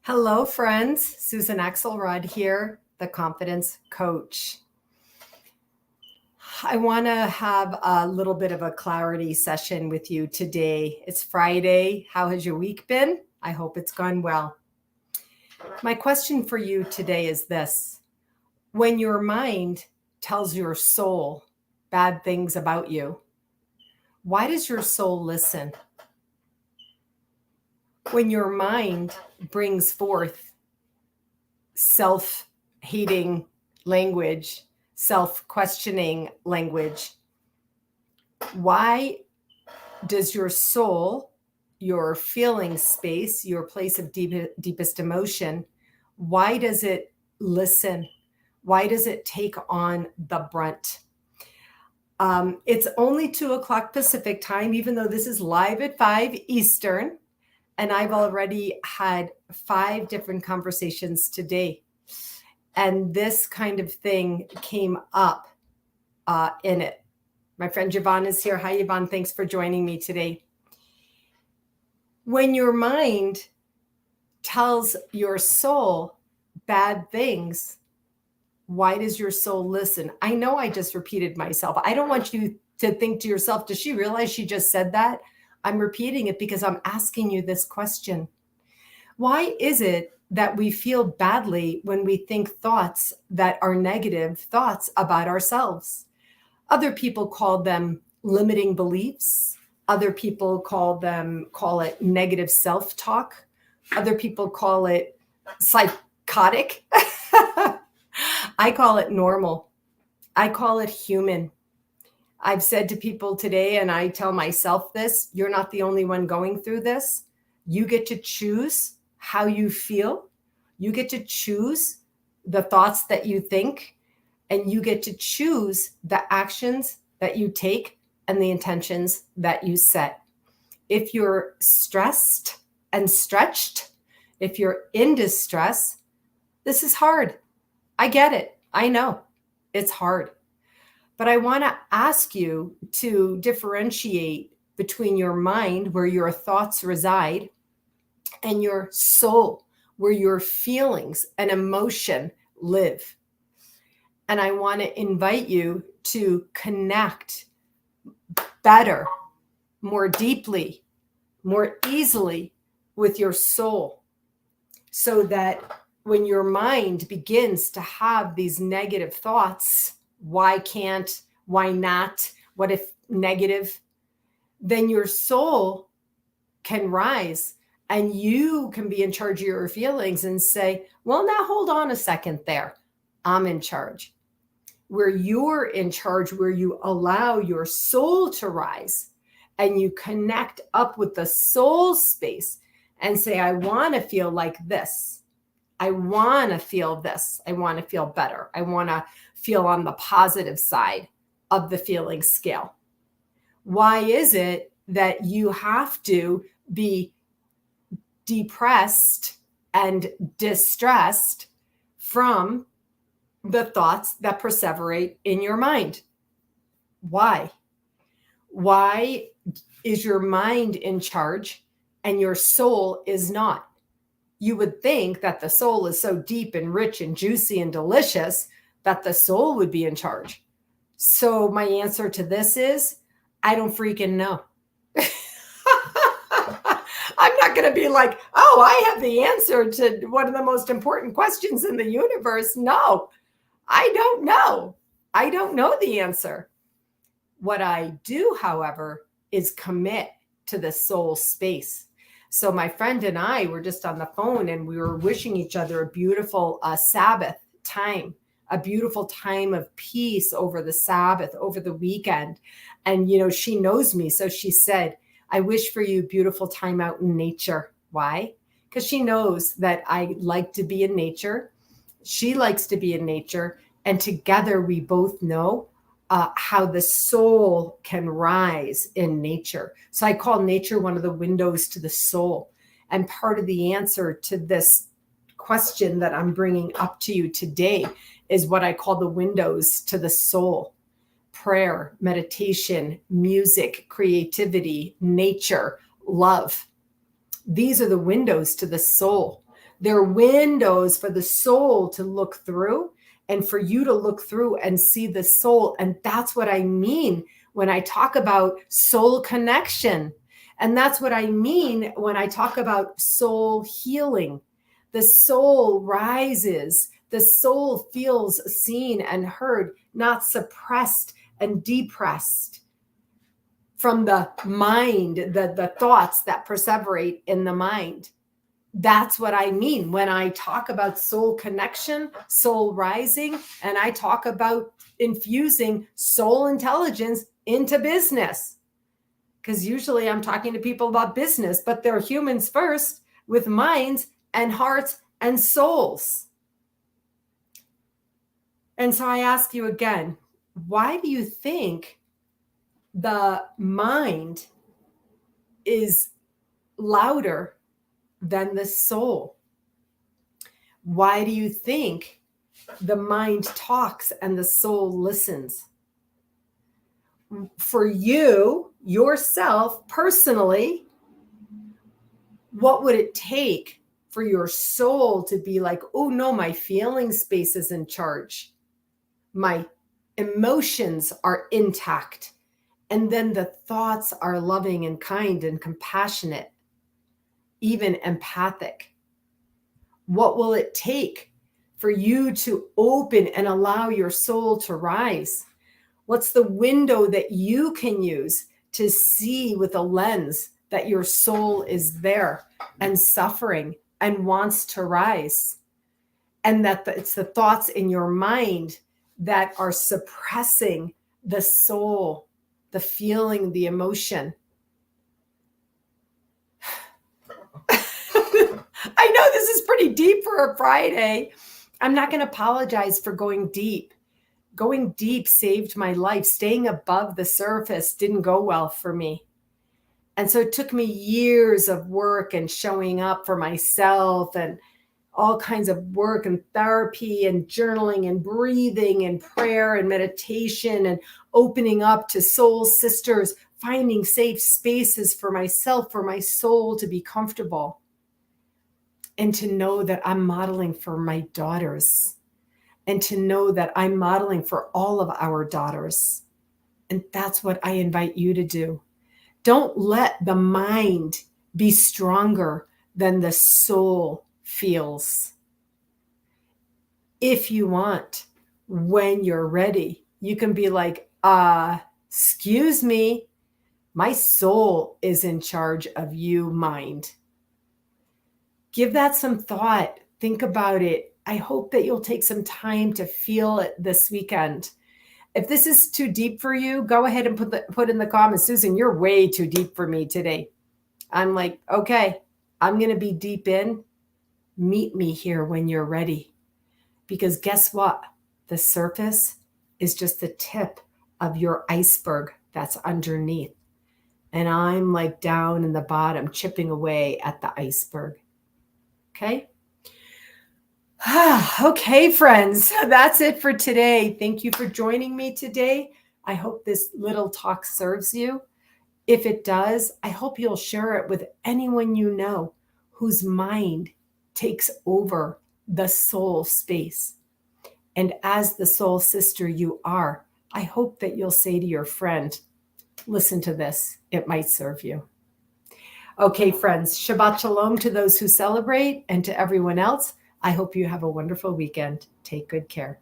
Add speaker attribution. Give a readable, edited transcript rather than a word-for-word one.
Speaker 1: Hello, friends. Susan Axelrod here, the Confidence Coach. I want to have a little bit of a clarity session with you today. It's Friday. How has your week been? I hope it's gone well. My question for you today is this. When your mind tells your soul bad things about you, why does your soul listen? When your mind brings forth self-hating language, self-questioning language, why does your soul, your feeling space, your place of deepest emotion, why does it listen? Why does it take on the brunt? It's only 2:00 Pacific time, even though this is live at 5 Eastern. And I've already had 5 different conversations today. And this kind of thing came up in it. My friend Yvonne is here. Hi, Yvonne. Thanks for joining me today. When your mind tells your soul bad things, why does your soul listen? I know I just repeated myself. I don't want you to think to yourself, does she realize she just said that? I'm repeating it because I'm asking you this question. Why is it that we feel badly when we think thoughts that are negative thoughts about ourselves? Other people call them limiting beliefs. Other people call it negative self-talk. Other people call it psychotic. I call it normal. I call it human. I've said to people today, and I tell myself this, you're not the only one going through this. You get to choose how you feel. You get to choose the thoughts that you think, and you get to choose the actions that you take and the intentions that you set. If you're stressed and stretched, if you're in distress, this is hard. I get it. I know it's hard. But I want to ask you to differentiate between your mind, where your thoughts reside, and your soul, where your feelings and emotion live. And I want to invite you to connect better, more deeply, more easily with your soul, so that when your mind begins to have these negative thoughts, why can't, why not, what if negative, then your soul can rise and you can be in charge of your feelings and say, well, now hold on a second there. I'm in charge. Where you're in charge, where you allow your soul to rise and you connect up with the soul space and say, I want to feel like this. I want to feel this. I want to feel better. I want to feel on the positive side of the feeling scale. Why is it that you have to be depressed and distressed from the thoughts that perseverate in your mind? Why? Why is your mind in charge and your soul is not? You would think that the soul is so deep and rich and juicy and delicious that the soul would be in charge. So my answer to this is, I don't freaking know. I'm not going to be like, oh, I have the answer to one of the most important questions in the universe. No, I don't know. I don't know the answer. What I do, however, is commit to the soul space. So my friend and I were just on the phone and we were wishing each other a beautiful Sabbath time, a beautiful time of peace over the Sabbath, over the weekend. And, you know, she knows me. So she said, I wish for you a beautiful time out in nature. Why? Because she knows that I like to be in nature. She likes to be in nature. And together we both know how the soul can rise in nature. So I call nature one of the windows to the soul. And part of the answer to this question that I'm bringing up to you today is what I call the windows to the soul. Prayer, meditation, music, creativity, nature, love. These are the windows to the soul. They're windows for the soul to look through and for you to look through and see the soul. And that's what I mean when I talk about soul connection. And that's what I mean when I talk about soul healing. The soul rises. The soul feels seen and heard, not suppressed and depressed from the mind, the thoughts that perseverate in the mind. That's what I mean when I talk about soul connection, soul rising, and I talk about infusing soul intelligence into business. Because usually I'm talking to people about business, but they're humans first with minds and hearts and souls. And so I ask you again, why do you think the mind is louder than the soul? Why do you think the mind talks and the soul listens? For you, yourself, personally, what would it take for your soul to be like, oh no, my feeling space is in charge. My emotions are intact. And then the thoughts are loving and kind and compassionate, even empathic. What will it take for you to open and allow your soul to rise? What's the window that you can use to see with a lens that your soul is there and suffering and wants to rise? And that it's the thoughts in your mind that are suppressing the soul, the feeling, the emotion. I know this is pretty deep for a Friday. I'm not going to apologize for going deep. Going deep saved my life. Staying above the surface didn't go well for me. And so it took me years of work and showing up for myself and all kinds of work and therapy and journaling and breathing and prayer and meditation and opening up to soul sisters, finding safe spaces for myself, for my soul to be comfortable. And to know that I'm modeling for my daughters. And to know that I'm modeling for all of our daughters. And that's what I invite you to do. Don't let the mind be stronger than the soul feels. If you want, when you're ready, you can be like, excuse me, my soul is in charge of you, mind. Give that some thought. Think about it. I hope that you'll take some time to feel it this weekend. If this is too deep for you, go ahead and put in the comments, Susan, you're way too deep for me today. I'm like, okay, I'm going to be deep in. Meet me here when you're ready. Because guess what? The surface is just the tip of your iceberg that's underneath. And I'm like down in the bottom, chipping away at the iceberg. Okay. Okay, friends, that's it for today. Thank you for joining me today. I hope this little talk serves you. If it does, I hope you'll share it with anyone you know whose mind takes over the soul space. And as the soul sister you are, I hope that you'll say to your friend, listen to this, it might serve you. Okay, friends, Shabbat Shalom to those who celebrate and to everyone else. I hope you have a wonderful weekend. Take good care.